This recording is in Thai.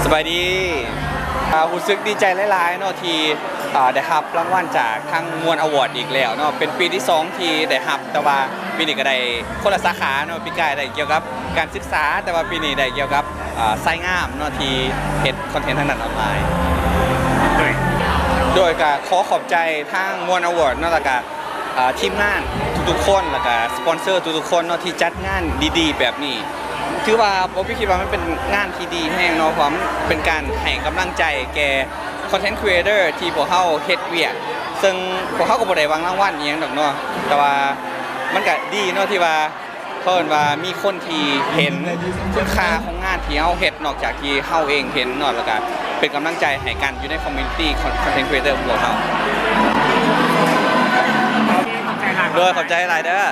สบายดีรู้สึกดีใจหลายๆเนาะที่ได้รับรางวัลจากทางมวลอวอร์ดอีกแล้วเนาะเป็นปีที่2ที่ได้รับแต่ว่าปีนี้ก็ได้คนละสาขาเนาะปีกายได้เกี่ยวกับการศึกษาแต่ว่าปีนี้ได้เกี่ยวกับสายงามเนาะที่เฮ็ดคอนเทนต์ทางด้านออนไลน์โดยก็ขอขอบใจทางมวลอวอร์ดเนาะแล้วก็ทีมงานทุกๆคนแล้วก็สปอนเซอร์ทุกๆคนเนาะที่จัดงานดีๆแบบนี้ถือว่าผมคิดว่ามันเป็นงานที่ดีแห้งเนาะเพราะเป็นการให้กำลังใจแก่คอนเทนต์ครีเอเตอร์ที่พวกเขาเฮ็ดเวียกซึ่งพวกเขาก็บ่ได้หวังรางวัลอีหยังดอกเนาะแต่ว่ามันก็ดีเนาะที่ว่าเพิ่นว่ามีคนที่เห็นคุณค่าของงานที่เฮาเฮ็ดนอกจากที่เฮาเองเห็นเนาะแล้วก็เป็นกำลังใจให้กันอยู่ในคอมมูนิตี้คอนเทนต์ครีเอเตอร์ของพวกเขาโดยขอบใจหลายเด้อ